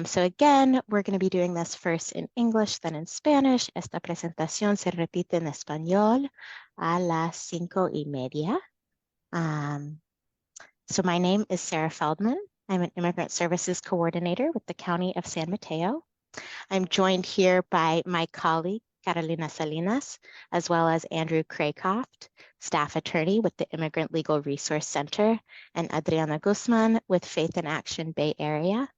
So again, we're going to be doing this first in English, then in Spanish. Esta presentación se repite en español a las 5:30. So my name is Sarah Feldman. I'm an Immigrant Services Coordinator with the County of San Mateo. I'm joined here by my colleague, Carolina Salinas, as well as Andrew Craycroft, staff attorney with the Immigrant Legal Resource Center, and Adriana Guzman with Faith in Action Bay Area.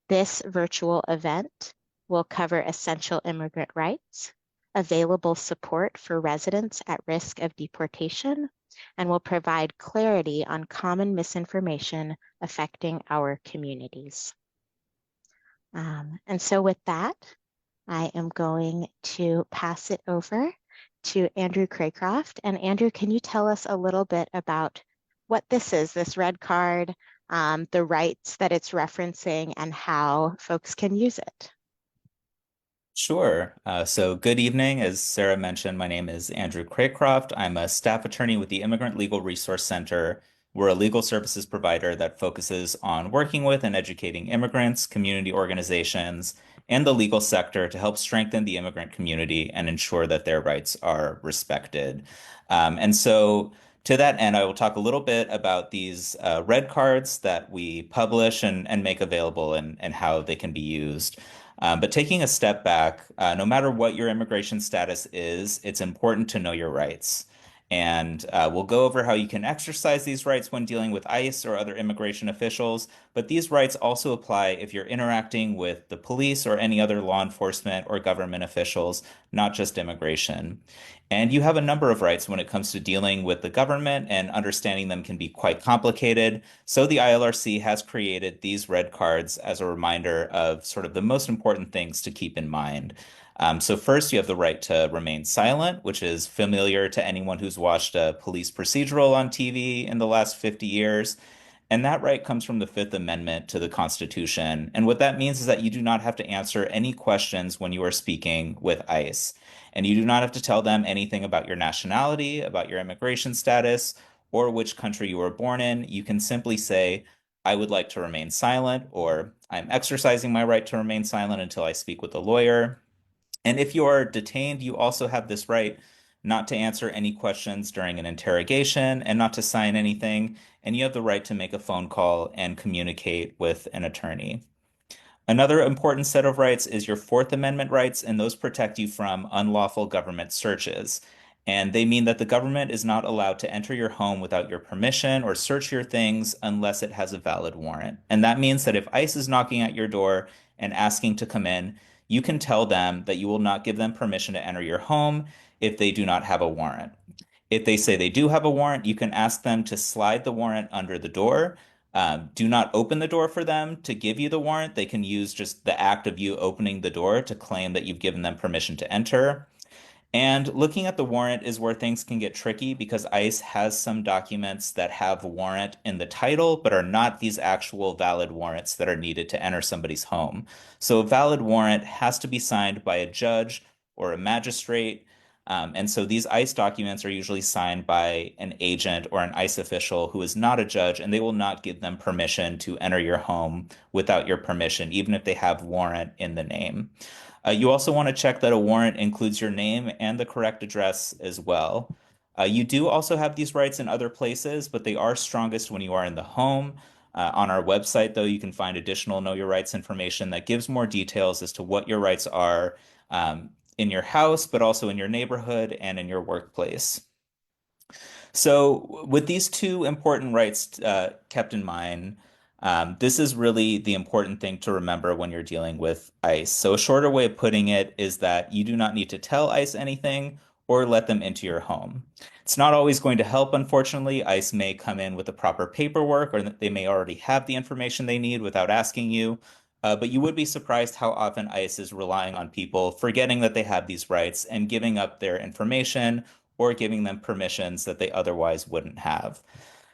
This virtual event will cover essential immigrant rights, available support for residents at risk of deportation, and will provide clarity on common misinformation affecting our communities. And so with that, I am going to pass it over to Andrew Craycroft. And Andrew, can you tell us a little bit about what this is, this red card, the rights that it's referencing, and how folks can use it? Sure. So good evening. As Sarah mentioned, my name is Andrew Craycroft. I'm a staff attorney with the Immigrant Legal Resource Center. We're a legal services provider that focuses on working with and educating immigrants, community organizations, and the legal sector to help strengthen the immigrant community and ensure that their rights are respected. And so to that end, I will talk a little bit about these red cards that we publish and make available and how they can be used. But taking a step back, no matter what your immigration status is, it's important to know your rights. And we'll go over how you can exercise these rights when dealing with ICE or other immigration officials. But these rights also apply if you're interacting with the police or any other law enforcement or government officials, not just immigration. And you have a number of rights when it comes to dealing with the government, and understanding them can be quite complicated. So the ILRC has created these red cards as a reminder of sort of the most important things to keep in mind. So first, you have the right to remain silent, which is familiar to anyone who's watched a police procedural on TV in the last 50 years. And that right comes from the Fifth Amendment to the Constitution. And what that means is that you do not have to answer any questions when you are speaking with ICE. And you do not have to tell them anything about your nationality, about your immigration status, or which country you were born in. You can simply say, I would like to remain silent, or I'm exercising my right to remain silent until I speak with a lawyer. And if you are detained, you also have this right not to answer any questions during an interrogation and not to sign anything. And you have the right to make a phone call and communicate with an attorney. Another important set of rights is your Fourth Amendment rights, and those protect you from unlawful government searches. And they mean that the government is not allowed to enter your home without your permission or search your things unless it has a valid warrant. And that means that if ICE is knocking at your door and asking to come in, you can tell them that you will not give them permission to enter your home if they do not have a warrant. If they say they do have a warrant, you can ask them to slide the warrant under the door. Do not open the door for them to give you the warrant. They can use just the act of you opening the door to claim that you've given them permission to enter. And looking at the warrant is where things can get tricky, because ICE has some documents that have warrant in the title, but are not these actual valid warrants that are needed to enter somebody's home. So a valid warrant has to be signed by a judge or a magistrate. And so these ICE documents are usually signed by an agent or an ICE official who is not a judge, and they will not give them permission to enter your home without your permission, even if they have warrant in the name. You also want to check that a warrant includes your name and the correct address as well. You do also have these rights in other places, but they are strongest when you are in the home. On our website, though, you can find additional Know Your Rights information that gives more details as to what your rights are in your house, but also in your neighborhood and in your workplace. So, with these two important rights kept in mind, this is really the important thing to remember when you're dealing with ICE. So, a shorter way of putting it is that you do not need to tell ICE anything or let them into your home. It's not always going to help, unfortunately. ICE may come in with the proper paperwork, or they may already have the information they need without asking you. But you would be surprised how often ICE is relying on people forgetting that they have these rights and giving up their information or giving them permissions that they otherwise wouldn't have.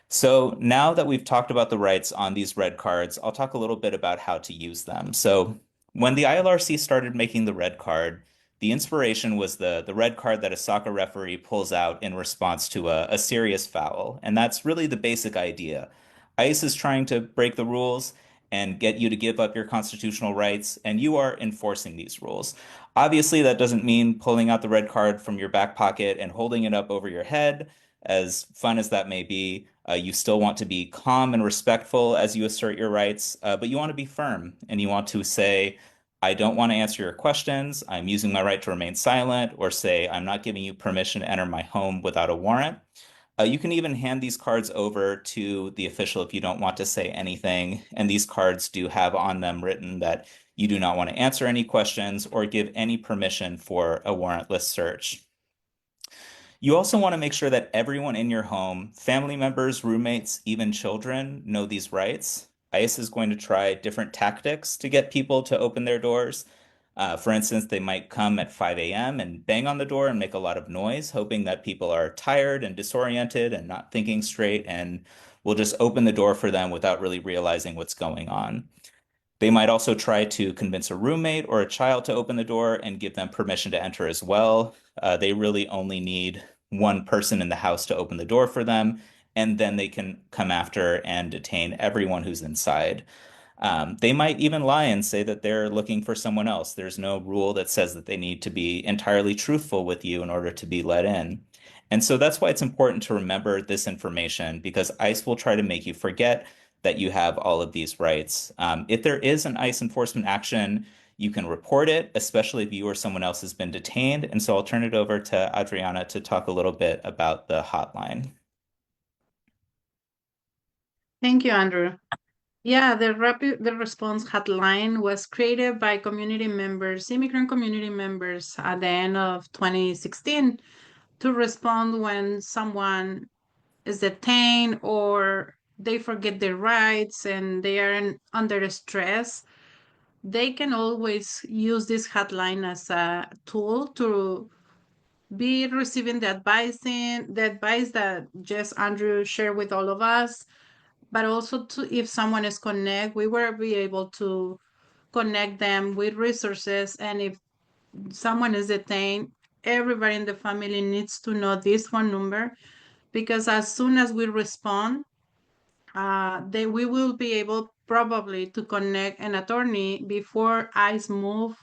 So now that we've talked about the rights on these red cards, I'll talk a little bit about how to use them. So when the ILRC started making the red card, the inspiration was the red card that a soccer referee pulls out in response to a serious foul. And that's really the basic idea. ICE is trying to break the rules, and get you to give up your constitutional rights, and you are enforcing these rules. Obviously, that doesn't mean pulling out the red card from your back pocket and holding it up over your head. As fun as that may be, you still want to be calm and respectful as you assert your rights, but you want to be firm and you want to say, I don't want to answer your questions. I'm using my right to remain silent, or say, I'm not giving you permission to enter my home without a warrant. You can even hand these cards over to the official if you don't want to say anything. And these cards do have on them written that you do not want to answer any questions or give any permission for a warrantless search. You also want to make sure that everyone in your home, family members, roommates, even children, know these rights. ICE is going to try different tactics to get people to open their doors. For instance, they might come at 5 a.m. and bang on the door and make a lot of noise, hoping that people are tired and disoriented and not thinking straight, and will just open the door for them without really realizing what's going on. They might also try to convince a roommate or a child to open the door and give them permission to enter as well. They really only need one person in the house to open the door for them, and then they can come after and detain everyone who's inside. They might even lie and say that they're looking for someone else. There's no rule that says that they need to be entirely truthful with you in order to be let in. And so that's why it's important to remember this information, because ICE will try to make you forget that you have all of these rights. If there is an ICE enforcement action, you can report it, especially if you or someone else has been detained. And so I'll turn it over to Adriana to talk a little bit about the hotline. Thank you, Andrew. Yeah, the rapid response hotline was created by community members, immigrant community members, at the end of 2016 to respond when someone is detained or they forget their rights and they are under stress. They can always use this hotline as a tool to be receiving the advice that just Andrew shared with all of us, but also to, if someone is connect, we will be able to connect them with resources. And if someone is detained, everybody in the family needs to know this phone number, because as soon as we respond, we will be able probably to connect an attorney before ICE move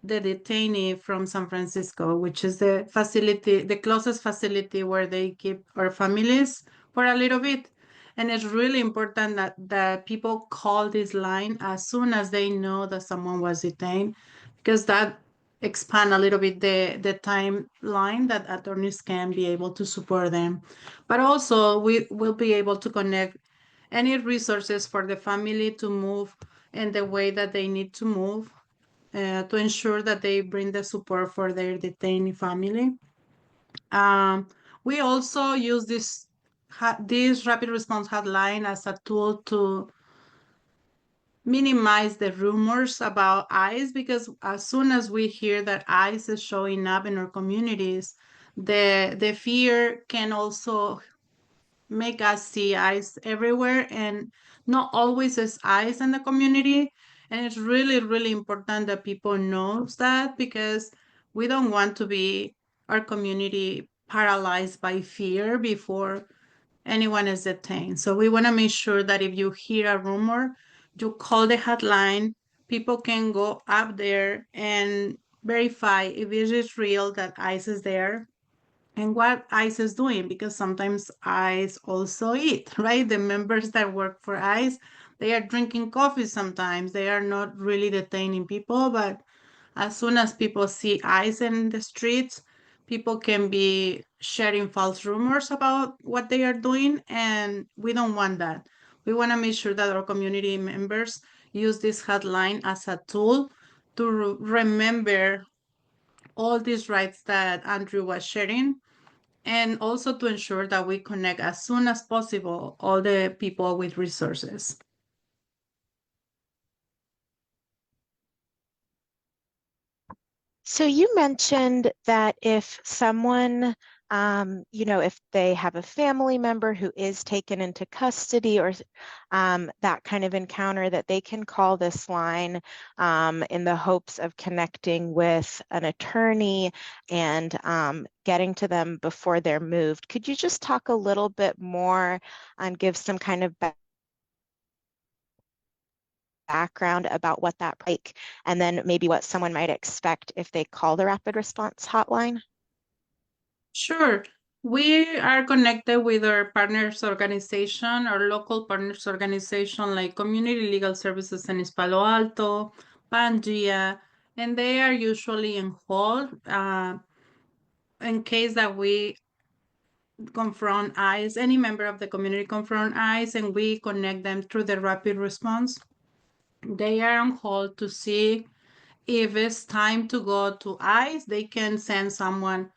the detainee from San Francisco, which is the facility, the closest facility where they keep our families for a little bit. And it's really important that people call this line as soon as they know that someone was detained, because that expand a little bit the timeline that attorneys can be able to support them. But also we will be able to connect any resources for the family to move in the way that they need to move, to ensure that they bring the support for their detainee family. We also use this rapid response hotline as a tool to minimize the rumors about ICE, because as soon as we hear that ICE is showing up in our communities, the fear can also make us see ICE everywhere, and not always is ICE in the community. And it's really, really important that people knows that, because we don't want to be our community paralyzed by fear before anyone is detained. So we want to make sure that if you hear a rumor, you call the hotline. People can go up there and verify if it is real that ICE is there and what ICE is doing, because sometimes ICE also eat, right? The members that work for ICE, they are drinking coffee sometimes. They are not really detaining people, but as soon as people see ICE in the streets, people can be sharing false rumors about what they are doing, and we don't want that. We want to make sure that our community members use this hotline as a tool to remember all these rights that Andrew was sharing, and also to ensure that we connect as soon as possible all the people with resources. So you mentioned that if someone, if they have a family member who is taken into custody, or that kind of encounter, that they can call this line in the hopes of connecting with an attorney and getting to them before they're moved. Could you just talk a little bit more and give some kind of background about what that like, and then maybe what someone might expect if they call the rapid response hotline? Sure. We are connected with our partners organization, our local partners organization like Community Legal Services in Palo Alto, Pangea, and they are usually in hold in case that we confront ICE, any member of the community confront ICE, and we connect them through the rapid response. They are on hold to see if it's time to go to ICE. They can send someone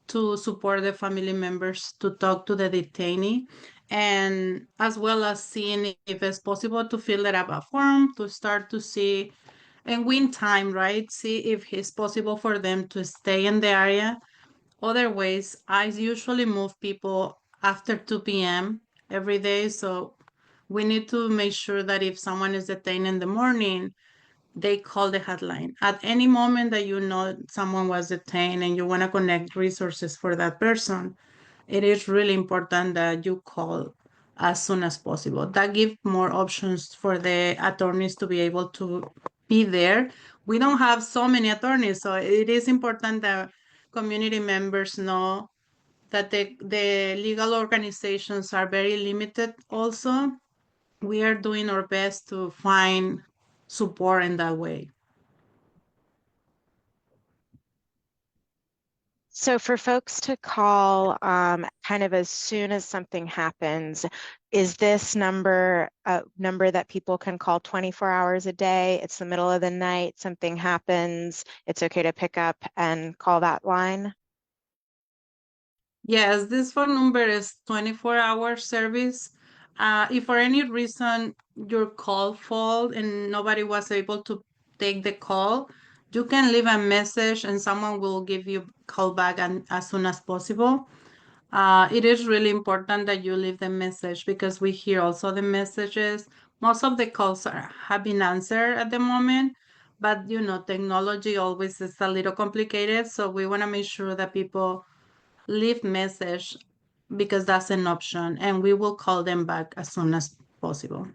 to support the family members to talk to the detainee, and as well as seeing if it's possible to fill it up a form to start to see and win time, right? See if it's possible for them to stay in the area. Other ways, I usually move people after 2 p.m. every day. So we need to make sure that if someone is detained in the morning, they call the hotline. At any moment that you know someone was detained and you want to connect resources for that person, it is really important that you call as soon as possible. That gives more options for the attorneys to be able to be there. We don't have so many attorneys, so it is important that community members know that the legal organizations are very limited also. We are doing our best to find support in that way. So for folks to call kind of as soon as something happens, is this number a number that people can call 24 hours a day? It's the middle of the night, something happens, it's okay to pick up and call that line? Yes, this phone number is 24-hour service. If for any reason your call failed and nobody was able to take the call, you can leave a message and someone will give you call back as soon as possible. It is really important that you leave the message because we hear also the messages. Most of the calls have been answered at the moment, but technology always is a little complicated. So we want to make sure that people leave message because that's an option, and we will call them back as soon as possible.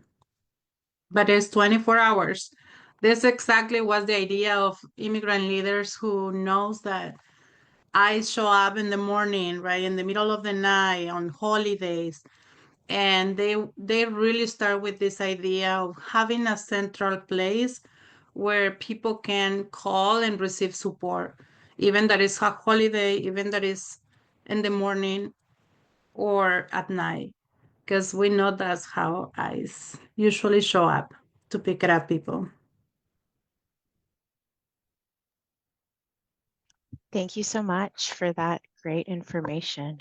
But it's 24 hours. This exactly was the idea of immigrant leaders who knows that I show up in the morning, right, in the middle of the night, on holidays, and they really start with this idea of having a central place where people can call and receive support, even that is a holiday, even that is in the morning or at night, because we know that's how ICE usually show up to pick it up people. Thank you so much for that great information.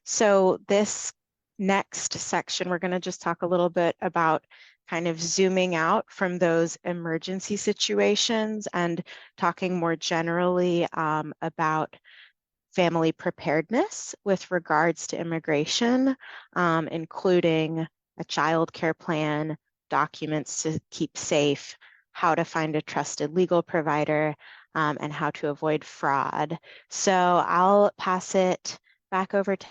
So this next section, we're going to just talk a little bit about kind of zooming out from those emergency situations and talking more generally about family preparedness with regards to immigration, including a child care plan, documents to keep safe, how to find a trusted legal provider, and how to avoid fraud. So I'll pass it back over to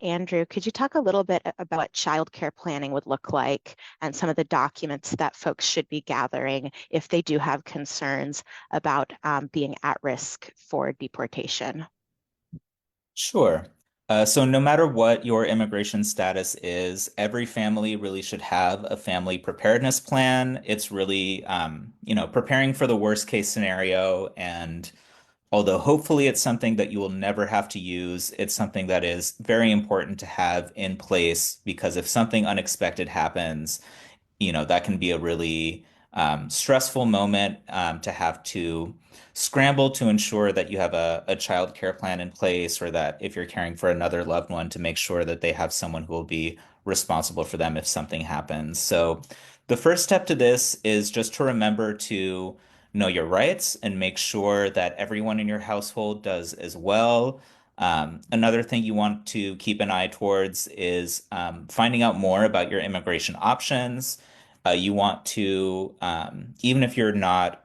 Andrew. Could you talk a little bit about what child care planning would look like and some of the documents that folks should be gathering if they do have concerns about being at risk for deportation? Sure. So no matter what your immigration status is, every family really should have a family preparedness plan. It's really, preparing for the worst case scenario. And although hopefully it's something that you will never have to use, it's something that is very important to have in place because if something unexpected happens, that can be a really stressful moment to have to scramble to ensure that you have a child care plan in place, or that if you're caring for another loved one, to make sure that they have someone who will be responsible for them if something happens. So the first step to this is just to remember to know your rights and make sure that everyone in your household does as well. Another thing you want to keep an eye towards is finding out more about your immigration options. You want to, even if you're not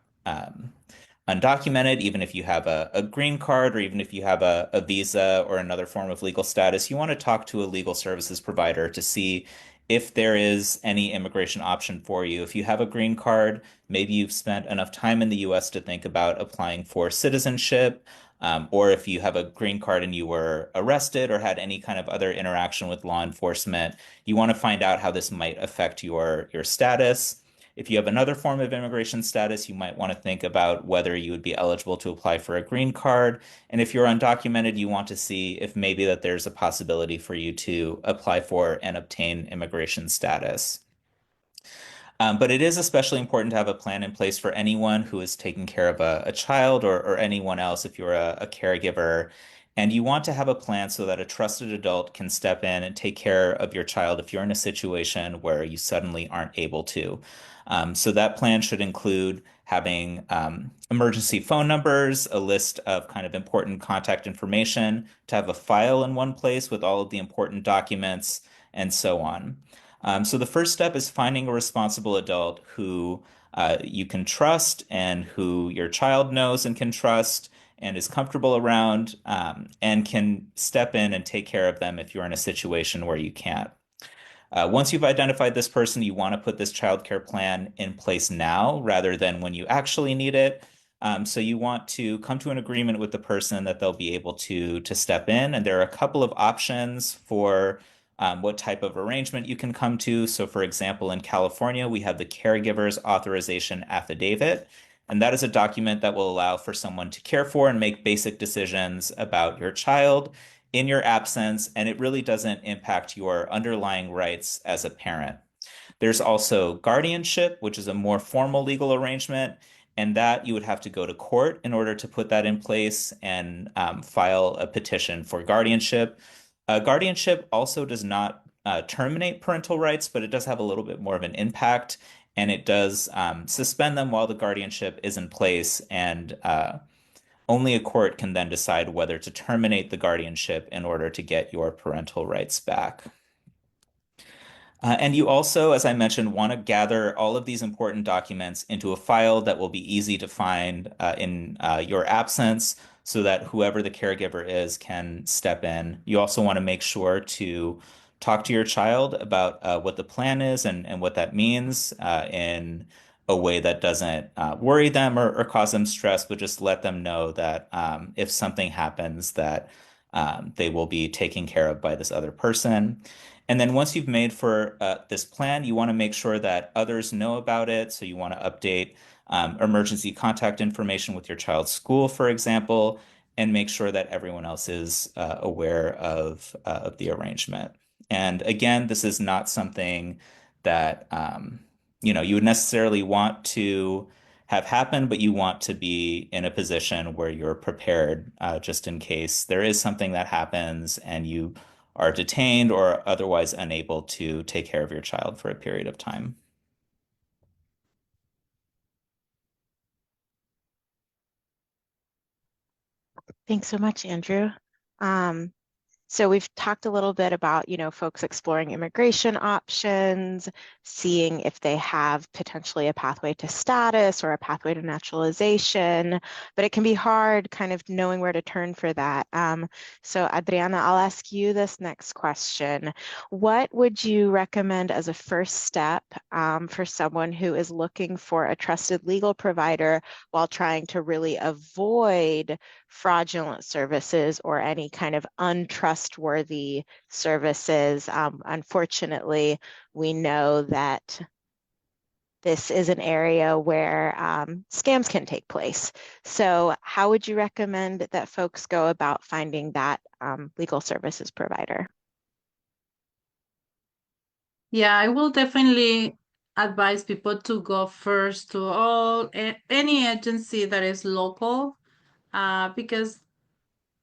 undocumented, even if you have a green card, or even if you have a visa or another form of legal status, you want to talk to a legal services provider to see if there is any immigration option for you. If you have a green card, maybe you've spent enough time in the US to think about applying for citizenship, or if you have a green card and you were arrested or had any kind of other interaction with law enforcement, you want to find out how this might affect your status. If you have another form of immigration status, you might want to think about whether you would be eligible to apply for a green card. And if you're undocumented, you want to see if maybe that there's a possibility for you to apply for and obtain immigration status. But it is especially important to have a plan in place for anyone who is taking care of a child or anyone else if you're a caregiver. And you want to have a plan so that a trusted adult can step in and take care of your child if you're in a situation where you suddenly aren't able to. So that plan should include having emergency phone numbers, a list of kind of important contact information, to have a file in one place with all of the important documents, and so on. So the first step is finding a responsible adult who you can trust and who your child knows and can trust and is comfortable around, and can step in and take care of them if you're in a situation where you can't. Once you've identified this person, you want to put this childcare plan in place now rather than when you actually need it. So you want to come to an agreement with the person that they'll be able to step in. And there are a couple of options for what type of arrangement you can come to. So for example, in California, we have the caregiver's authorization affidavit. And that is a document that will allow for someone to care for and make basic decisions about your child in your absence, and it really doesn't impact your underlying rights as a parent. There's also guardianship, which is a more formal legal arrangement, and that you would have to go to court in order to put that in place and file a petition for guardianship. Guardianship also does not terminate parental rights, but it does have a little bit more of an impact, and it does suspend them while the guardianship is in place, and only a court can then decide whether to terminate the guardianship in order to get your parental rights back. And you also, as I mentioned, want to gather all of these important documents into a file that will be easy to find in your absence so that whoever the caregiver is can step in. You also want to make sure to talk to your child about what the plan is and what that means in a way that doesn't worry them or cause them stress, but just let them know that if something happens, that they will be taken care of by this other person. And then once you've made for this plan, you want to make sure that others know about it. So you want to update emergency contact information with your child's school, for example, and make sure that everyone else is aware of the arrangement. And again, this is not something that you would necessarily want to have happen, but you want to be in a position where you're prepared just in case there is something that happens and you are detained or otherwise unable to take care of your child for a period of time. Thanks so much, Andrew. So we've talked a little bit about, folks exploring immigration options, seeing if they have potentially a pathway to status or a pathway to naturalization, but it can be hard kind of knowing where to turn for that. So Adriana, I'll ask you this next question. What would you recommend as a first step for someone who is looking for a trusted legal provider while trying to really avoid fraudulent services or any kind of untrustworthy services? Unfortunately, we know that this is an area where scams can take place. So how would you recommend that folks go about finding that legal services provider? Yeah, I will definitely advise people to go first to any agency that is local, because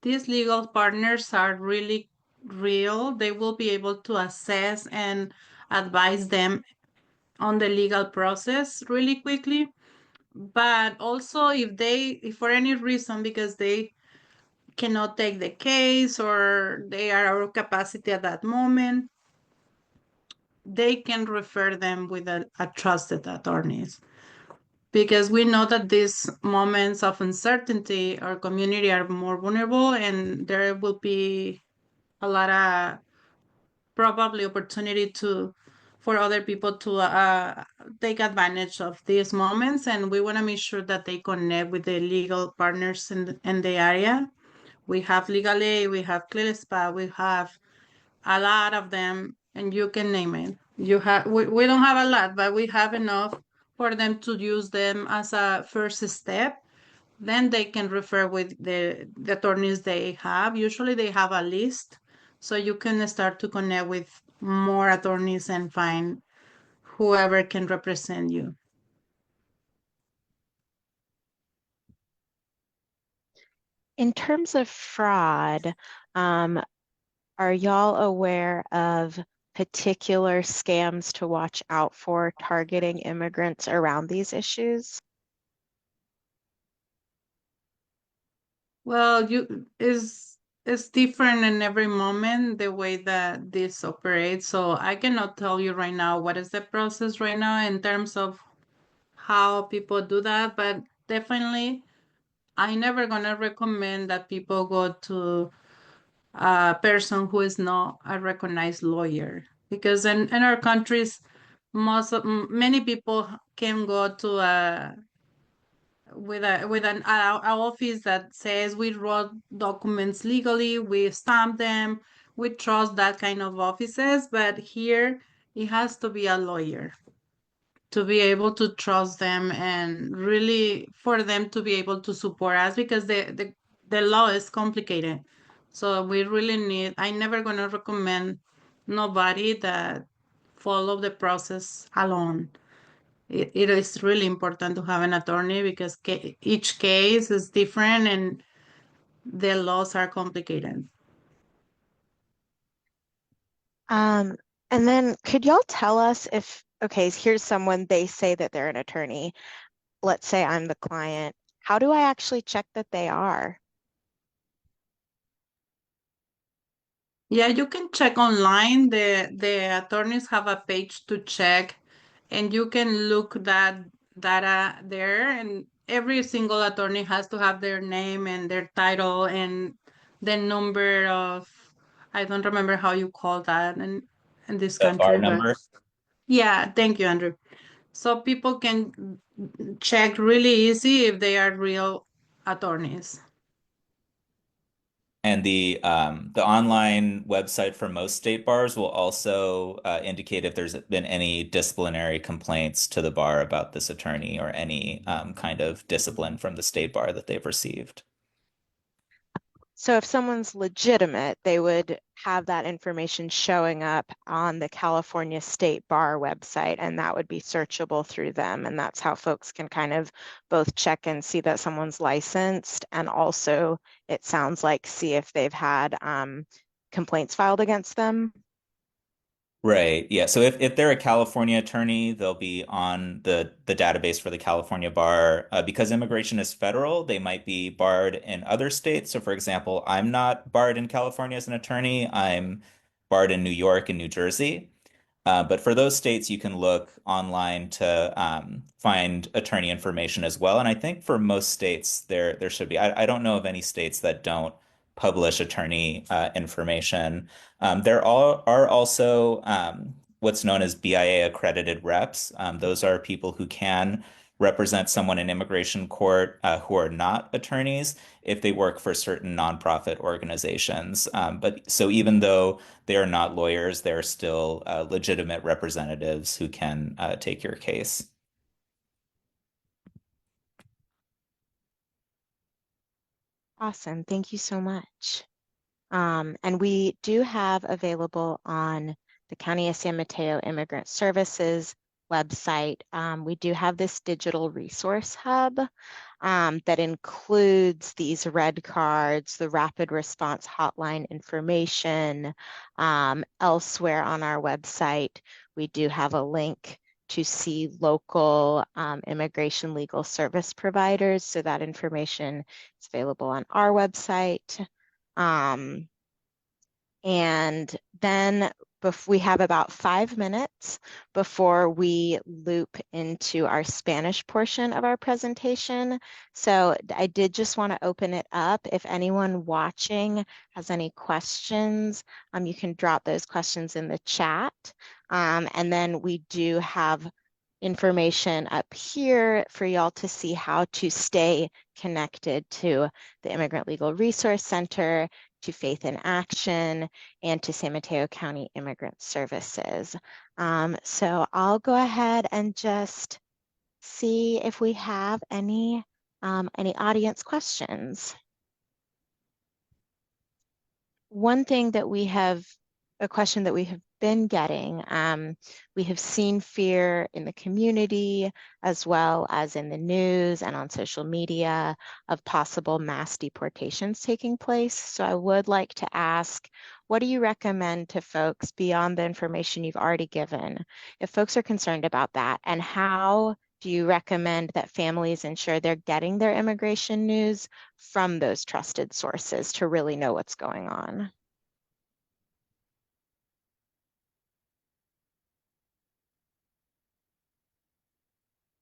these legal partners are really real. They will be able to assess and advise them on the legal process really quickly. But also if for any reason, because they cannot take the case or they are out of capacity at that moment, they can refer them with a trusted attorneys. Because we know that these moments of uncertainty, our community are more vulnerable and there will be a lot of probably opportunity to for other people to take advantage of these moments, and we want to make sure that they connect with the legal partners in the area. We have Legal Aid, we have ClearSpa, we have a lot of them, and you can name it. We don't have a lot, but we have enough for them to use them as a first step. Then they can refer with the attorneys they have. Usually they have a list, so you can start to connect with more attorneys and find whoever can represent you. In terms of fraud, are y'all aware of particular scams to watch out for targeting immigrants around these issues? Well, it's different in every moment the way that this operates. So I cannot tell you right now what is the process right now in terms of how people do that, but definitely I never gonna recommend that people go to a person who is not a recognized lawyer, because in our countries many people can go to a with an office that says we wrote documents legally, we stamp them, we trust that kind of offices. But here it has to be a lawyer to be able to trust them, and really for them to be able to support us, because the law is complicated. So we really need, I never gonna recommend nobody that follow the process alone. It is really important to have an attorney, because each case is different and the laws are complicated. And then could y'all tell us if, okay, here's someone, they say that they're an attorney. Let's say I'm the client. How do I actually check that they are? Yeah, you can check online. The attorneys have a page to check, and you can look that data there. And every single attorney has to have their name and their title and the number of, I don't remember how you call that in this The bar country, but number. yeah, thank you, Andrew. So people can check really easy if they are real attorneys. And the online website for most state bars will also indicate if there's been any disciplinary complaints to the bar about this attorney or any kind of discipline from the state bar that they've received. So if someone's legitimate, they would have that information showing up on the California State Bar website, and that would be searchable through them. And that's how folks can kind of both check and see that someone's licensed, and also, it sounds like, see if they've had complaints filed against them. Right. Yeah. So if they're a California attorney, they'll be on the database for the California bar. Because immigration is federal, they might be barred in other states. So for example, I'm not barred in California as an attorney. I'm barred in New York and New Jersey. But for those states, you can look online to find attorney information as well. And I think for most states, there should be. I don't know of any states that don't publish attorney information. Are also what's known as BIA accredited reps. Those are people who can represent someone in immigration court who are not attorneys if they work for certain nonprofit organizations. But so even though they are not lawyers, they're still legitimate representatives who can take your case. Awesome. Thank you so much. And we do have available on the County of San Mateo Immigrant Services website, we do have this digital resource hub that includes these red cards, the rapid response hotline information. Elsewhere on our website, we do have a link to see local immigration legal service providers. So that information is available on our website. And then we have about 5 minutes before we loop into our Spanish portion of our presentation. So I did just want to open it up. If anyone watching has any questions, you can drop those questions in the chat. And then we do have information up here for y'all to see how to stay connected to the Immigrant Legal Resource Center, to Faith in Action, and to San Mateo County Immigrant Services. So I'll go ahead and just see if we have any audience questions. One thing that a question that we have been getting, we have seen fear in the community as well as in the news and on social media of possible mass deportations taking place. So I would like to ask, what do you recommend to folks beyond the information you've already given, if folks are concerned about that, and how do you recommend that families ensure they're getting their immigration news from those trusted sources to really know what's going on?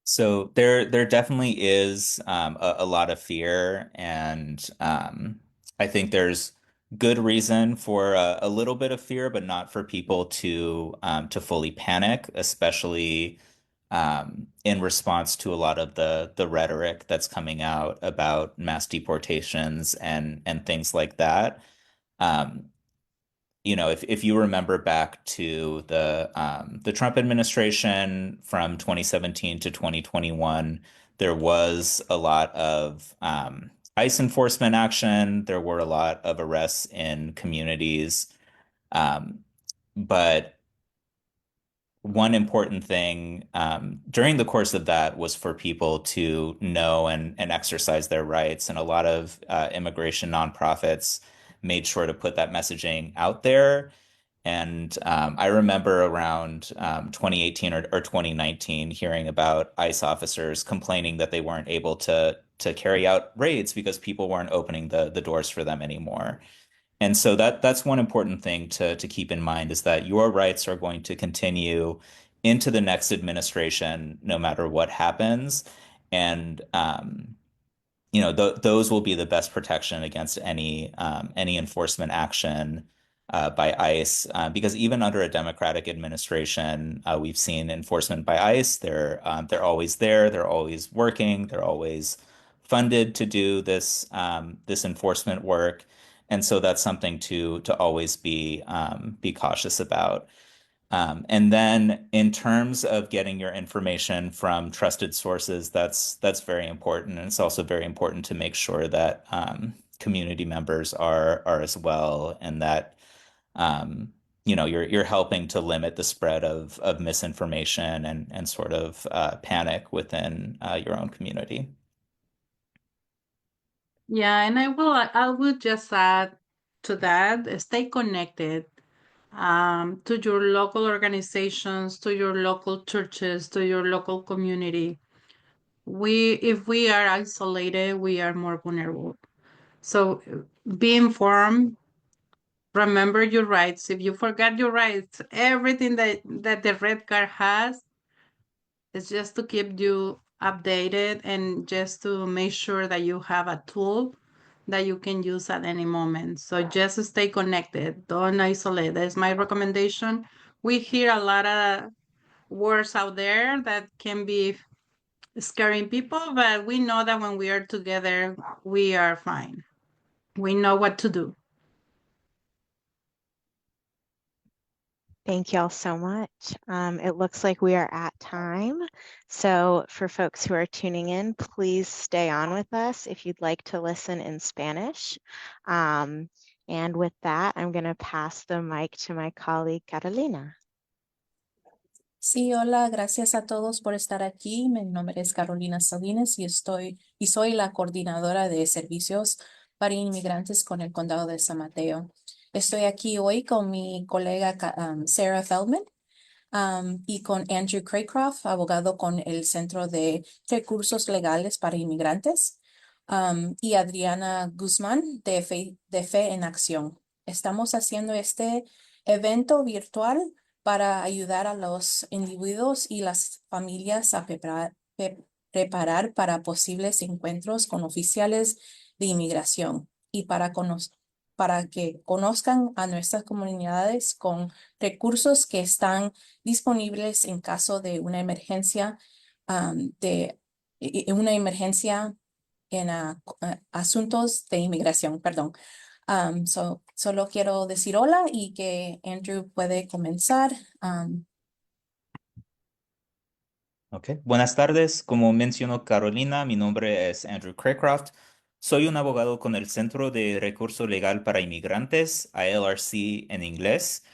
So there definitely is a lot of fear, and I think there's good reason for a little bit of fear, but not for people to fully panic, especially in response to a lot of the rhetoric that's coming out about mass deportations and things like that. Um, you know, if you remember back to the Trump administration from 2017 to 2021, there was a lot of ICE enforcement action. There were a lot of arrests in communities. Um, but one important thing during the course of that was for people to know and exercise their rights. And a lot of immigration nonprofits made sure to put that messaging out there. And I remember around 2018 or 2019 hearing about ICE officers complaining that they weren't able to carry out raids because people weren't opening the doors for them anymore. And so that's one important thing to keep in mind, is that your rights are going to continue into the next administration, no matter what happens. And you know, those will be the best protection against any enforcement action by ICE, because even under a Democratic administration, we've seen enforcement by ICE. They're always there. They're always working. They're always funded to do this enforcement work. And so that's something to always be cautious about. And then in terms of getting your information from trusted sources, that's very important. And it's also very important to make sure that community members are as well, and that you know, you're helping to limit the spread of misinformation and sort of panic within your own community. Yeah, and I would just add to that, stay connected to your local organizations, to your local churches, to your local community. If we are isolated, we are more vulnerable. So be informed, remember your rights. If you forgot your rights, everything that the red card has is just to keep you updated and just to make sure that you have a tool that you can use at any moment. So just stay connected. Don't isolate. That's my recommendation. We hear a lot of words out there that can be scaring people, but we know that when we are together, we are fine. We know what to do. Thank y'all so much. It looks like we are at time. So for folks who are tuning in, please stay on with us if you'd like to listen in Spanish. And with that, I'm going to pass the mic to my colleague, Carolina. Sí, hola, gracias a todos por estar aquí. Mi nombre es Carolina Salinas y soy la coordinadora de servicios para inmigrantes con el condado de San Mateo. Estoy aquí hoy con mi colega Sarah Feldman y con Andrew Craycroft, abogado con el Centro de Recursos Legales para Inmigrantes, y Adriana Guzmán de Fe en Acción. Estamos haciendo este evento virtual para ayudar a los individuos y las familias a preparar para posibles encuentros con oficiales de inmigración y para que conozcan a nuestras comunidades con recursos que están disponibles en caso de una emergencia, una emergencia en asuntos de inmigración, perdón. Solo quiero decir hola y que Andrew puede comenzar. Buenas tardes. Como mencionó Carolina, mi nombre es Andrew Craycroft. Soy un abogado con el Centro de Recurso Legal para Inmigrantes, ILRC en inglés.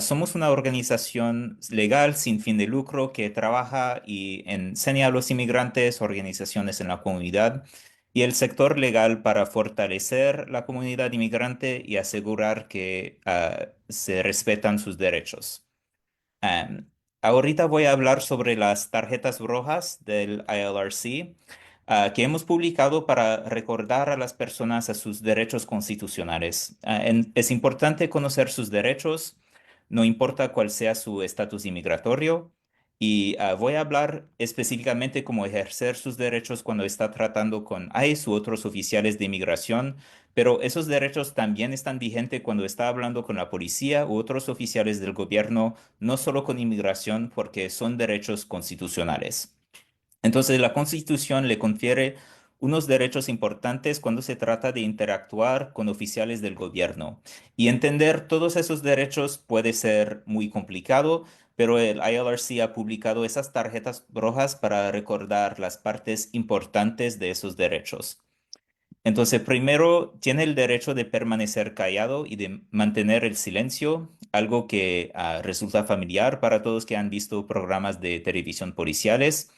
Somos una organización legal sin fin de lucro que trabaja y enseña a los inmigrantes, organizaciones en la comunidad y el sector legal para fortalecer la comunidad inmigrante y asegurar que se respetan sus derechos. Am, Ahorita voy a hablar sobre las tarjetas rojas del ILRC, que hemos publicado para recordar a las personas a sus derechos constitucionales. Es importante conocer sus derechos, no importa cuál sea su estatus inmigratorio. Y voy a hablar específicamente cómo ejercer sus derechos cuando está tratando con ICE u otros oficiales de inmigración, pero esos derechos también están vigentes cuando está hablando con la policía u otros oficiales del gobierno, no solo con inmigración, porque son derechos constitucionales. Entonces, la Constitución le confiere unos derechos importantes cuando se trata de interactuar con oficiales del gobierno. Y entender todos esos derechos puede ser muy complicado, pero el ILRC ha publicado esas tarjetas rojas para recordar las partes importantes de esos derechos. Entonces, primero, tiene el derecho de permanecer callado y de mantener el silencio, algo que resulta familiar para todos que han visto programas de televisión policiales.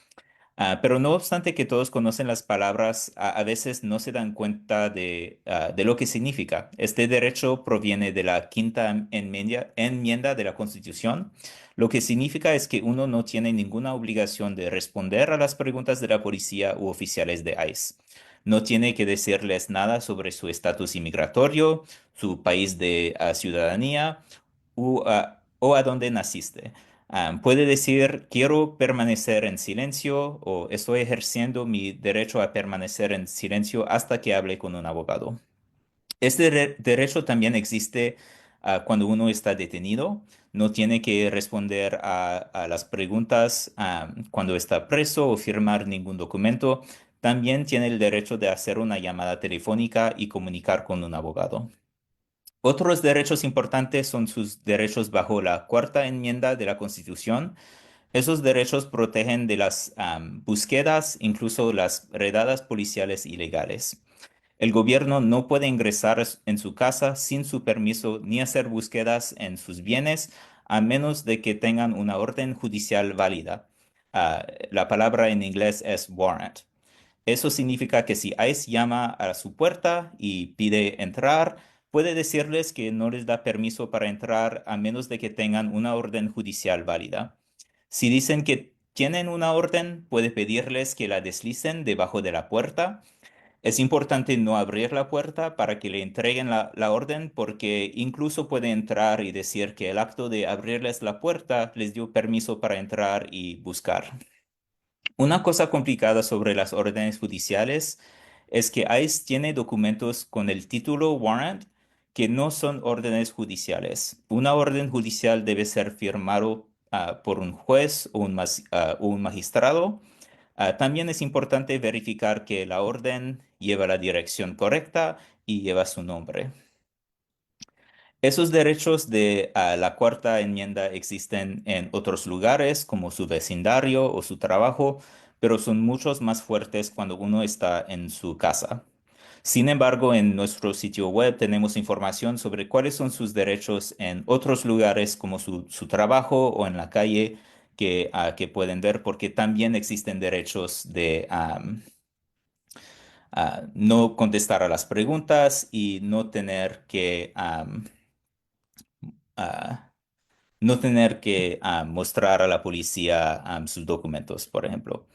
Pero no obstante que todos conocen las palabras, a veces no se dan cuenta de lo que significa. Este derecho proviene de la quinta enmienda de la Constitución. Lo que significa es que uno no tiene ninguna obligación de responder a las preguntas de la policía u oficiales de ICE. No tiene que decirles nada sobre su estatus inmigratorio, su país de ciudadanía o a dónde naciste. Puede decir, quiero permanecer en silencio o estoy ejerciendo mi derecho a permanecer en silencio hasta que hable con un abogado. Este derecho también existe cuando uno está detenido. No tiene que responder a las preguntas cuando está preso o firmar ningún documento. También tiene el derecho de hacer una llamada telefónica y comunicar con un abogado. Otros derechos importantes son sus derechos bajo la cuarta enmienda de la Constitución. Esos derechos protegen de las búsquedas, incluso las redadas policiales ilegales. El gobierno no puede ingresar en su casa sin su permiso ni hacer búsquedas en sus bienes a menos de que tengan una orden judicial válida. La palabra en inglés es warrant. Eso significa que si ICE llama a su puerta y pide entrar, puede decirles que no les da permiso para entrar a menos de que tengan una orden judicial válida. Si dicen que tienen una orden, puede pedirles que la deslicen debajo de la puerta. Es importante no abrir la puerta para que le entreguen la orden porque incluso puede entrar y decir que el acto de abrirles la puerta les dio permiso para entrar y buscar. Una cosa complicada sobre las órdenes judiciales es que ICE tiene documentos con el título warrant que no son órdenes judiciales. Una orden judicial debe ser firmado por un juez o un magistrado. También es importante verificar que la orden lleva la dirección correcta y lleva su nombre. Esos derechos de la cuarta enmienda existen en otros lugares como su vecindario o su trabajo, pero son muchos más fuertes cuando uno está en su casa. Sin embargo, en nuestro sitio web tenemos información sobre cuáles son sus derechos en otros lugares como su trabajo o en la calle que pueden ver porque también existen derechos de no contestar a las preguntas y ah, no tener que mostrar a la policía sus documentos, por ejemplo.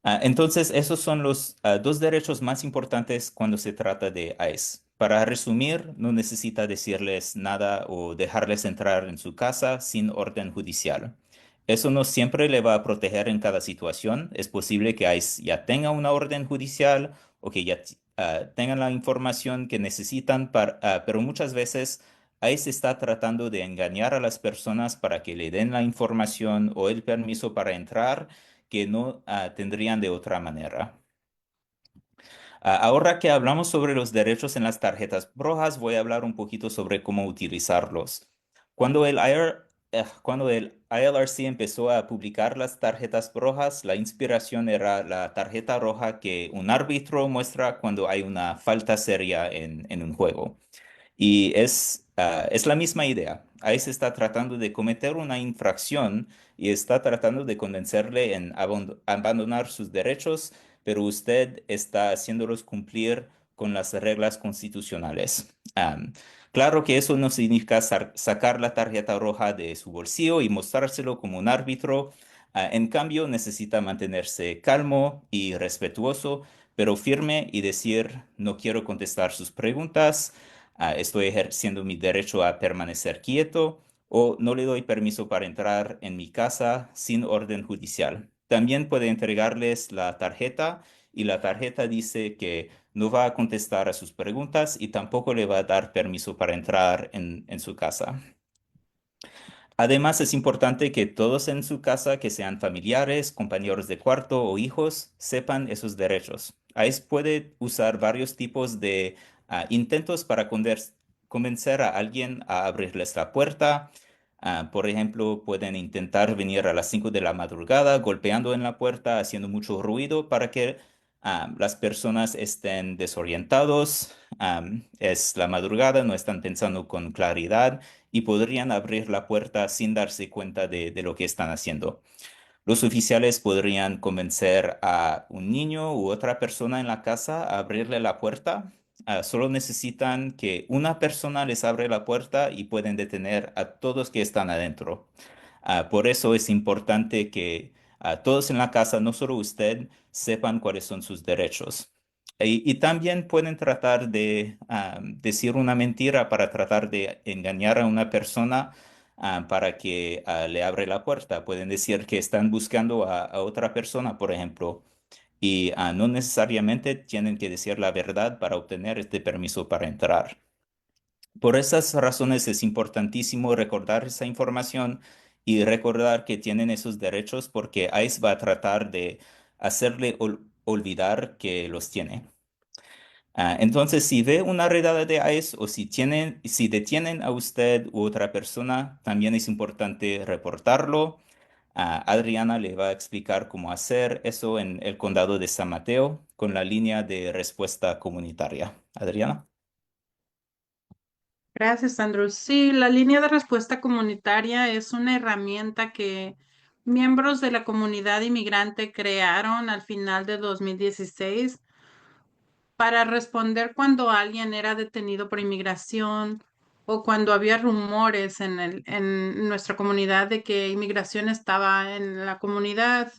Entonces, esos son los dos derechos más importantes cuando se trata de ICE. Para resumir, no necesita decirles nada o dejarles entrar en su casa sin orden judicial. Eso no siempre le va a proteger en cada situación. Es posible que ICE ya tenga una orden judicial o que ya tengan la información que necesitan, pero muchas veces ICE está tratando de engañar a las personas para que le den la información o el permiso para entrar que no tendrían de otra manera. Ahora que hablamos sobre los derechos en las tarjetas rojas, voy a hablar un poquito sobre cómo utilizarlos. Cuando el ILRC empezó a publicar las tarjetas rojas, la inspiración era la tarjeta roja que un árbitro muestra cuando hay una falta seria en un juego. Y es la misma idea. Ahí se está tratando de cometer una infracción y está tratando de convencerle en abandonar sus derechos, pero usted está haciéndolos cumplir con las reglas constitucionales. Claro que eso no significa sacar la tarjeta roja de su bolsillo y mostrárselo como un árbitro. En cambio, necesita mantenerse calmo y respetuoso, pero firme y decir, no quiero contestar sus preguntas. Estoy ejerciendo mi derecho a permanecer quieto o no le doy permiso para entrar en mi casa sin orden judicial. También puede entregarles la tarjeta y la tarjeta dice que no va a contestar a sus preguntas y tampoco le va a dar permiso para entrar en su casa. Además, es importante que todos en su casa, que sean familiares, compañeros de cuarto o hijos, sepan esos derechos. ICE puede usar varios tipos de intentos para convencer a alguien a abrirles la puerta. Por ejemplo, pueden intentar venir a las 5 de la madrugada, golpeando en la puerta, haciendo mucho ruido para que las personas estén desorientados. Es la madrugada, no están pensando con claridad y podrían abrir la puerta sin darse cuenta de lo que están haciendo. Los oficiales podrían convencer a un niño u otra persona en la casa a abrirle la puerta. Solo necesitan que una persona les abre la puerta y pueden detener a todos que están adentro. Por eso es importante que todos en la casa, no solo usted, sepan cuáles son sus derechos. Y también pueden tratar de decir una mentira para tratar de engañar a una persona para que le abre la puerta. Pueden decir que están buscando a otra persona, por ejemplo, y no necesariamente tienen que decir la verdad para obtener este permiso para entrar. Por esas razones es importantísimo recordar esa información y recordar que tienen esos derechos porque ICE va a tratar de hacerle olvidar que los tiene. Entonces, si ve una redada de ICE o si detienen a usted u otra persona, también es importante reportarlo. Adriana le va a explicar cómo hacer eso en el condado de San Mateo con la línea de respuesta comunitaria. Adriana. Gracias, Andrew. Sí, la línea de respuesta comunitaria es una herramienta que miembros de la comunidad inmigrante crearon al final de 2016 para responder cuando alguien era detenido por inmigración o cuando había rumores en nuestra comunidad de que inmigración estaba en la comunidad.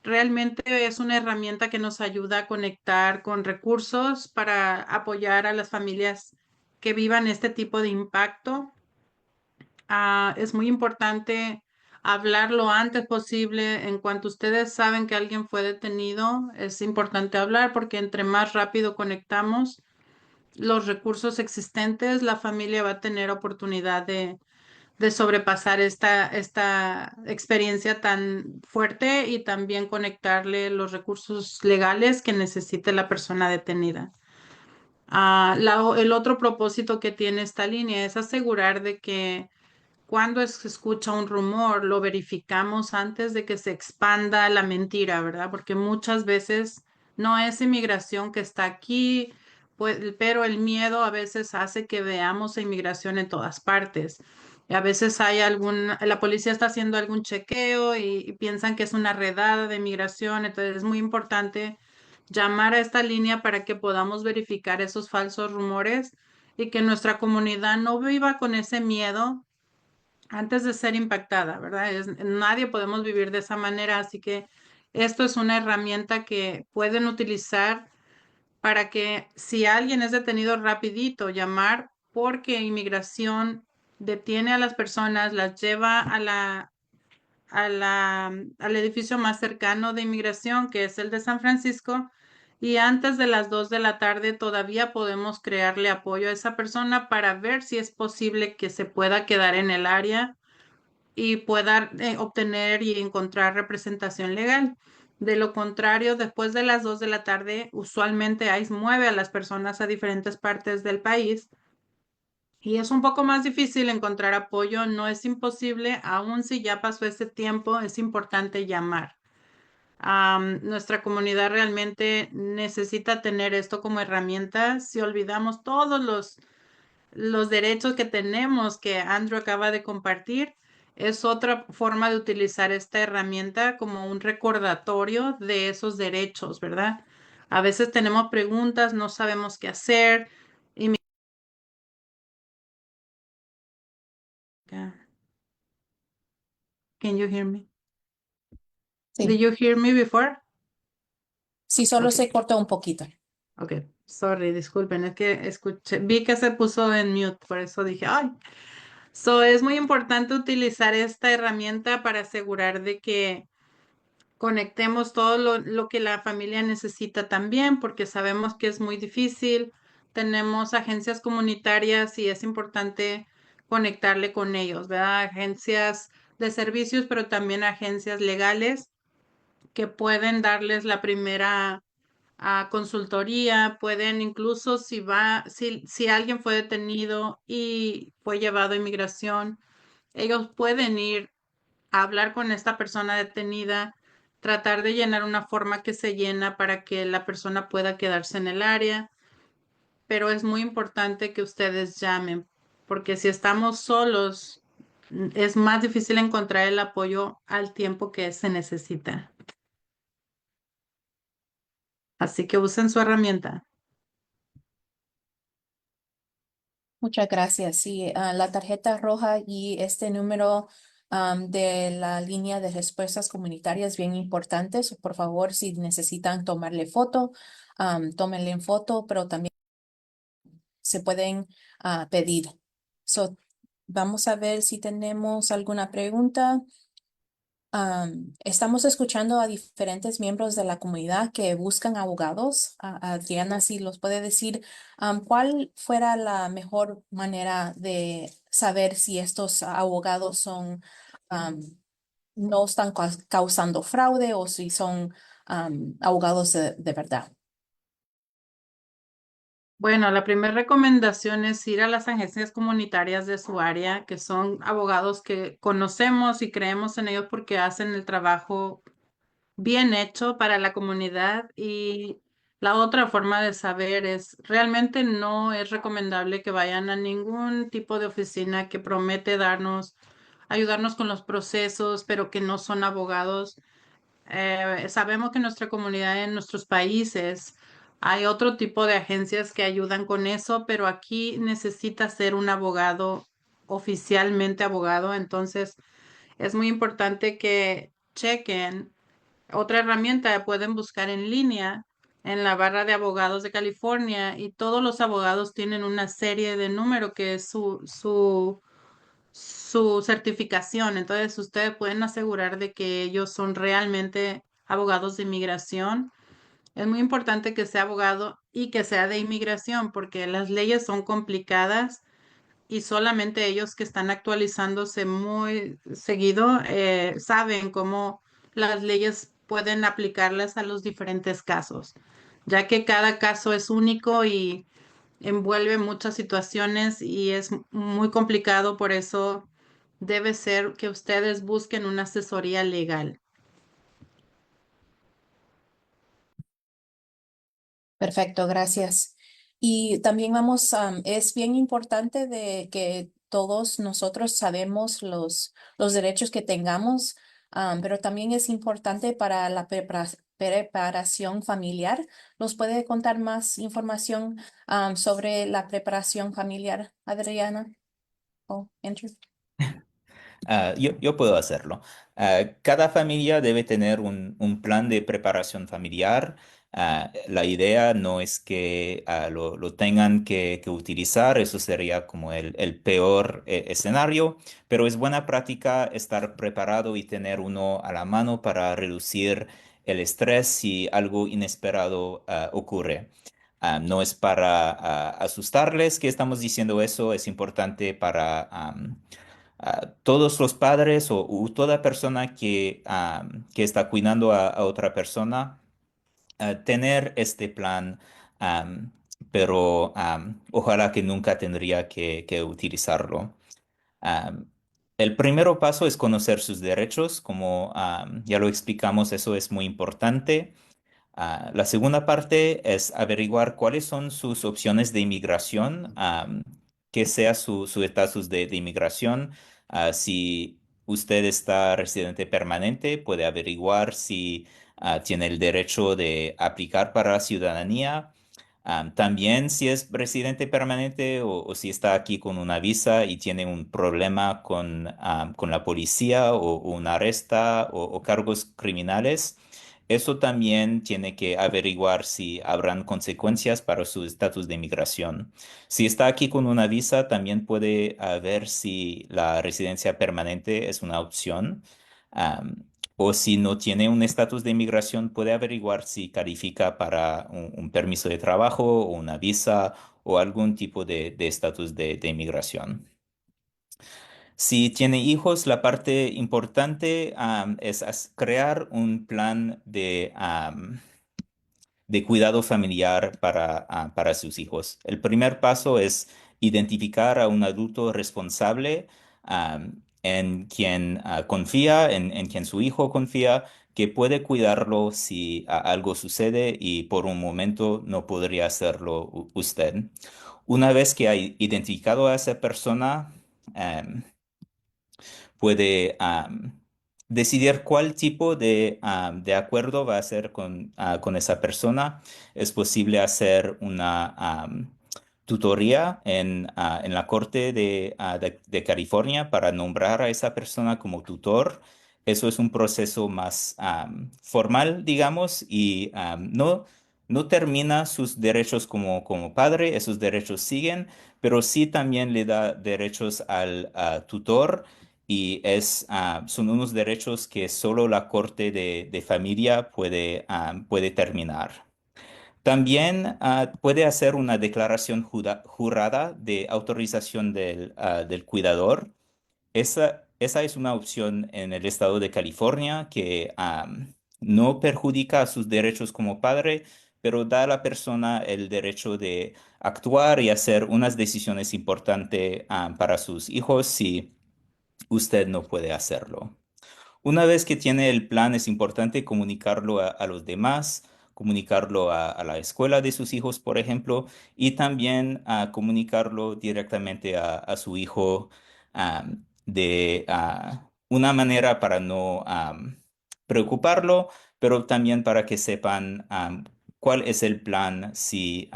Realmente es una herramienta que nos ayuda a conectar con recursos para apoyar a las familias que vivan este tipo de impacto. Es muy importante hablar lo antes posible. En cuanto ustedes saben que alguien fue detenido, es importante hablar porque entre más rápido conectamos los recursos existentes, la familia va a tener oportunidad de sobrepasar esta experiencia tan fuerte y también conectarle los recursos legales que necesite la persona detenida. El otro propósito que tiene esta línea es asegurar de que cuando se escucha un rumor, lo verificamos antes de que se expanda la mentira, ¿verdad? Porque muchas veces no es inmigración que está aquí, pues, pero el miedo a veces hace que veamos inmigración en todas partes. Y a veces la policía está haciendo algún chequeo y piensan que es una redada de inmigración, entonces es muy importante llamar a esta línea para que podamos verificar esos falsos rumores y que nuestra comunidad no viva con ese miedo antes de ser impactada, ¿verdad? Nadie podemos vivir de esa manera, así que esto es una herramienta que pueden utilizar para que si alguien es detenido rapidito, llamar porque inmigración detiene a las personas, las lleva al edificio más cercano de inmigración, que es el de San Francisco, y antes de las 2 de la tarde todavía podemos crearle apoyo a esa persona para ver si es posible que se pueda quedar en el área y pueda obtener y encontrar representación legal. De lo contrario, después de las 2 de la tarde, usualmente ICE mueve a las personas a diferentes partes del país y es un poco más difícil encontrar apoyo. No es imposible, aun si ya pasó ese tiempo, es importante llamar. Nuestra comunidad realmente necesita tener esto como herramienta. Si olvidamos todos los derechos que tenemos que Andrew acaba de compartir, es otra forma de utilizar esta herramienta como un recordatorio de esos derechos, ¿verdad? A veces tenemos preguntas, no sabemos qué hacer. Y Can you hear me? Sí, Did you hear me before? sí, solo Okay. se cortó un poquito. Ok, sorry, disculpen, es que escuché, vi que se puso en mute, por eso dije, ay. So, es muy importante utilizar esta herramienta para asegurar de que conectemos todo lo que la familia necesita también, porque sabemos que es muy difícil. Tenemos agencias comunitarias y es importante conectarle con ellos, ¿verdad? Agencias de servicios, pero también agencias legales que pueden darles la primera consultoría, pueden incluso si alguien fue detenido y fue llevado a inmigración, ellos pueden ir a hablar con esta persona detenida, tratar de llenar una forma que se llena para que la persona pueda quedarse en el área, pero es muy importante que ustedes llamen, porque si estamos solos, es más difícil encontrar el apoyo al tiempo que se necesita. Así que usen su herramienta. Muchas gracias. Sí, la tarjeta roja y este número de la línea de respuestas comunitarias bien importantes. Por favor, si necesitan tomarle foto, tómenle en foto, pero también se pueden pedir. So, vamos a ver si tenemos alguna pregunta. Estamos escuchando a diferentes miembros de la comunidad que buscan abogados. Adriana, si los puede decir, ¿cuál fuera la mejor manera de saber si estos abogados son, no están causando fraude o si son abogados de verdad? Bueno, la primera recomendación es ir a las agencias comunitarias de su área, que son abogados que conocemos y creemos en ellos porque hacen el trabajo bien hecho para la comunidad. Y la otra forma de saber es, realmente no es recomendable que vayan a ningún tipo de oficina que promete ayudarnos con los procesos, pero que no son abogados. Sabemos que en nuestra comunidad, en nuestros países, hay otro tipo de agencias que ayudan con eso, pero aquí necesita ser un abogado, oficialmente abogado. Entonces, es muy importante que chequen. Otra herramienta, pueden buscar en línea en la barra de abogados de California y todos los abogados tienen una serie de número que es su certificación. Entonces, ustedes pueden asegurar de que ellos son realmente abogados de inmigración. Es muy importante que sea abogado y que sea de inmigración porque las leyes son complicadas y solamente ellos que están actualizándose muy seguido saben cómo las leyes pueden aplicarlas a los diferentes casos, ya que cada caso es único y envuelve muchas situaciones y es muy complicado. Por eso debe ser que ustedes busquen una asesoría legal. Perfecto, gracias. Y también es bien importante de que todos nosotros sabemos los derechos que tengamos, pero también es importante para la preparación familiar. ¿Nos puede contar más información, sobre la preparación familiar, Adriana o Andrew? Yo puedo hacerlo. Cada familia debe tener un plan de preparación familiar. La idea no es que lo tengan que utilizar, eso sería como el peor escenario, pero es buena práctica estar preparado y tener uno a la mano para reducir el estrés si algo inesperado ocurre. No es para asustarles que estamos diciendo eso, es importante para todos los padres o toda persona que está cuidando a otra persona, tener este plan, am, pero ojalá que nunca tendría que utilizarlo. Am, el primer paso es conocer sus derechos, como ya lo explicamos, eso es muy importante. La segunda parte es averiguar cuáles son sus opciones de inmigración, que sea su estatus de inmigración. Si usted está residente permanente, puede averiguar si tiene el derecho de aplicar para la ciudadanía. También si es residente permanente o si está aquí con una visa y tiene un problema con la policía o una arresta o cargos criminales. Eso también tiene que averiguar si habrán consecuencias para su estatus de inmigración. Si está aquí con una visa, también puede ver si la residencia permanente es una opción. Am, o si no tiene un estatus de inmigración, puede averiguar si califica para un permiso de trabajo o una visa o algún tipo de estatus de inmigración. Si tiene hijos, la parte importante es crear un plan de cuidado familiar para sus hijos. El primer paso es identificar a un adulto responsable en quien confía, en quien su hijo confía, que puede cuidarlo si algo sucede y por un momento no podría hacerlo usted. Una vez que ha identificado a esa persona, em, puede decidir cuál tipo de acuerdo va a hacer con esa persona. Es posible hacer una tutoría en la Corte de California para nombrar a esa persona como tutor. Eso es un proceso más formal, digamos, y no termina sus derechos como padre, esos derechos siguen, pero sí también le da derechos al tutor y son unos derechos que solo la Corte de Familia puede terminar. También puede hacer una declaración jurada de autorización del cuidador. Esa es una opción en el estado de California que no perjudica a sus derechos como padre, pero da a la persona el derecho de actuar y hacer unas decisiones importantes para sus hijos si usted no puede hacerlo. Una vez que tiene el plan, es importante comunicarlo a los demás, comunicarlo a la escuela de sus hijos, por ejemplo, y también comunicarlo directamente a su hijo de una manera para no preocuparlo, pero también para que sepan cuál es el plan si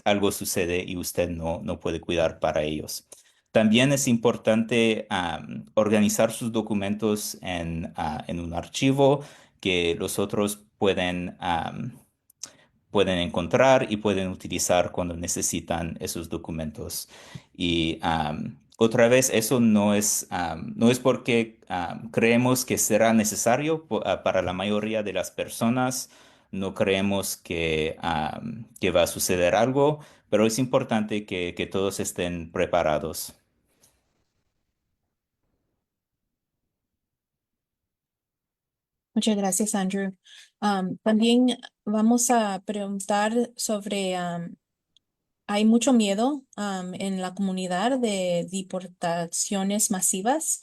algo sucede y usted no puede cuidar para ellos. También es importante organizar sus documentos en un archivo que los otros pueden encontrar y pueden utilizar cuando necesitan esos documentos. Y otra vez, eso no es porque creemos que será necesario para la mayoría de las personas. No creemos que va a suceder algo, pero es importante que todos estén preparados. Muchas gracias, Andrew. También vamos a preguntar sobre, hay mucho miedo en la comunidad de deportaciones masivas.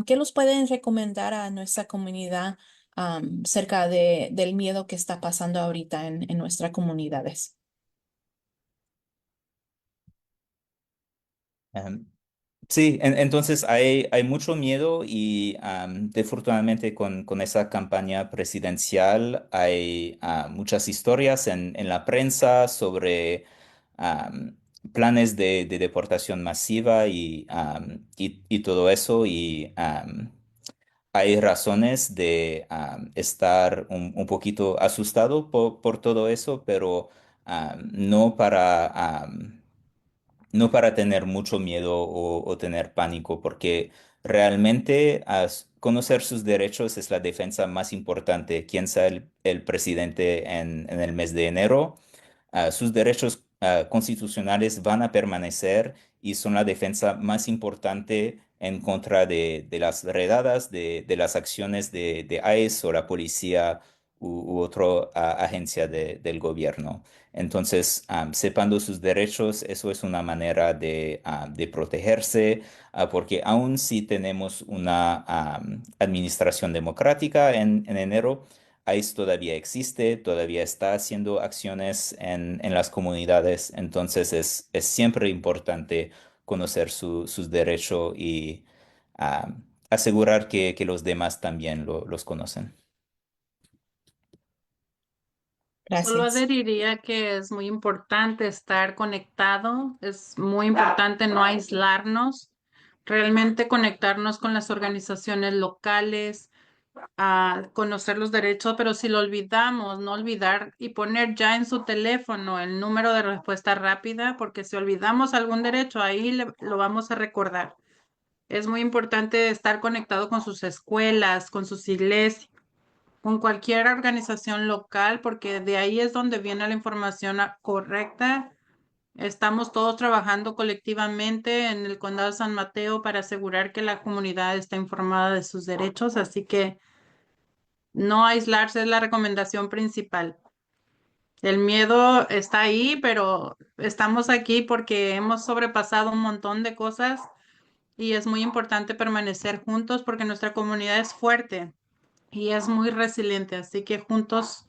¿Qué nos pueden recomendar a nuestra comunidad cerca del miedo que está pasando ahorita en nuestras comunidades? Em, Sí, entonces hay mucho miedo y desafortunadamente con esa campaña presidencial hay muchas historias en la prensa sobre planes de deportación masiva y todo eso. Hay razones de estar un poquito asustado por todo eso, pero no no para tener mucho miedo o tener pánico, porque realmente conocer sus derechos es la defensa más importante. Quien sea el presidente en el mes de enero, sus derechos constitucionales van a permanecer y son la defensa más importante en contra de las redadas, de las acciones de ICE o la policía u otra agencia del gobierno. Entonces, sepando sus derechos, eso es una manera de protegerse, porque aun si tenemos una administración democrática en enero, ICE todavía existe, todavía está haciendo acciones en las comunidades, entonces es siempre importante conocer sus derechos y asegurar que los demás también los conocen. Solo Gracias. adheriría que es muy importante estar conectado, es muy importante no aislarnos, realmente conectarnos con las organizaciones locales, a conocer los derechos, pero si lo olvidamos, no olvidar y poner ya en su teléfono el número de respuesta rápida, porque si olvidamos algún derecho, ahí lo vamos a recordar. Es muy importante estar conectado con sus escuelas, con sus iglesias, con cualquier organización local, porque de ahí es donde viene la información correcta. Estamos todos trabajando colectivamente en el Condado de San Mateo para asegurar que la comunidad está informada de sus derechos, así que no aislarse es la recomendación principal. El miedo está ahí, pero estamos aquí porque hemos sobrepasado un montón de cosas y es muy importante permanecer juntos porque nuestra comunidad es fuerte y es muy resiliente, así que juntos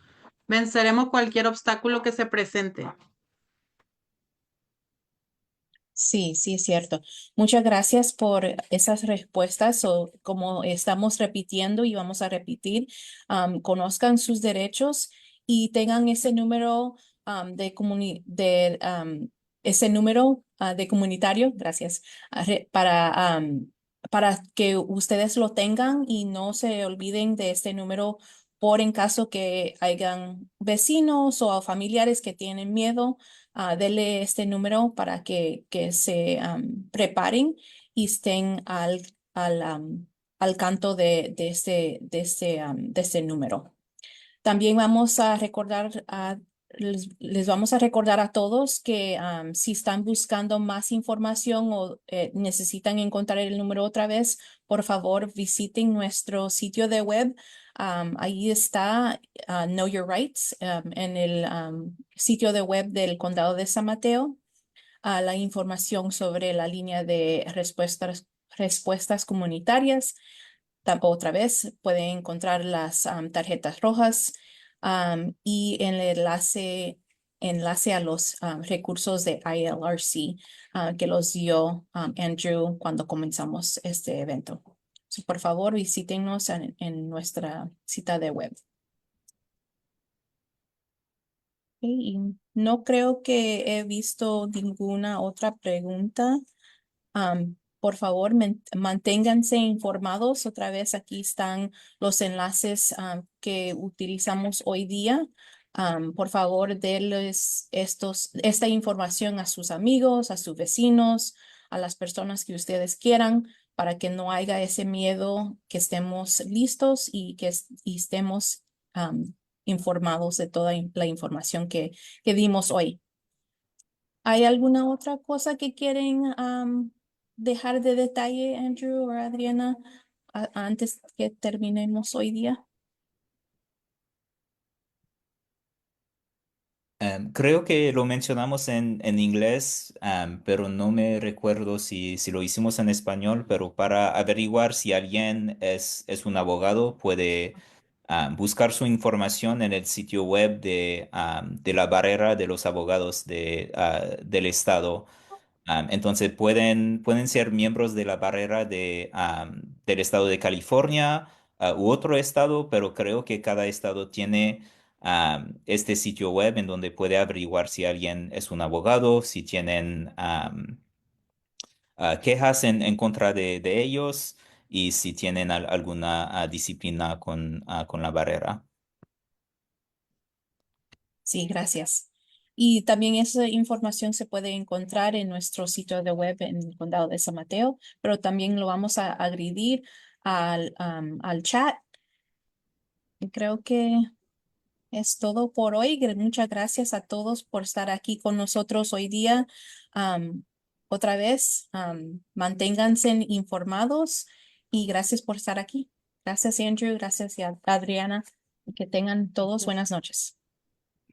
venceremos cualquier obstáculo que se presente. Sí, sí, es cierto. Muchas gracias por esas respuestas. O como estamos repitiendo y vamos a repetir, conozcan sus derechos y tengan ese número ese número de comunitario, gracias, para que ustedes lo tengan y no se olviden de este número por en caso que hayan vecinos o familiares que tienen miedo. Dele este número para que se preparen y estén al canto de este número. También vamos a recordar les vamos a recordar a todos que si están buscando más información o necesitan encontrar el número otra vez, por favor visiten nuestro sitio de web. Ahí está Know Your Rights en el sitio de web del Condado de San Mateo. La información sobre la línea de respuestas comunitarias. Otra vez pueden encontrar las tarjetas rojas y el enlace a los recursos de ILRC que los dio Andrew cuando comenzamos este evento. Por favor, visítenos en nuestra cita de web. Y no creo que he visto ninguna otra pregunta. Por favor, manténganse informados. Otra vez aquí están los enlaces que utilizamos hoy día. Por favor, denles esta información a sus amigos, a sus vecinos, a las personas que ustedes quieran, para que no haya ese miedo, que estemos listos y y estemos informados de toda la información que dimos hoy. ¿Hay alguna otra cosa que quieren dejar de detalle, Andrew o Adriana, antes que terminemos hoy día? Creo que lo mencionamos en inglés, pero no me recuerdo si lo hicimos en español, pero para averiguar si alguien es un abogado, puede buscar su información en el sitio web de la barrera de los abogados del estado. Entonces pueden ser miembros de la barrera del estado de California, u otro estado, pero creo que cada estado tiene este sitio web en donde puede averiguar si alguien es un abogado, si tienen quejas en contra de ellos y si tienen alguna disciplina con la barrera. Sí, gracias. Y también esa información se puede encontrar en nuestro sitio de web en el condado de San Mateo, pero también lo vamos a agredir al chat. Y creo que es todo por hoy. Muchas gracias a todos por estar aquí con nosotros hoy día. Otra vez, manténganse informados y gracias por estar aquí. Gracias, Andrew. Gracias, Adriana. Y que tengan todos buenas noches.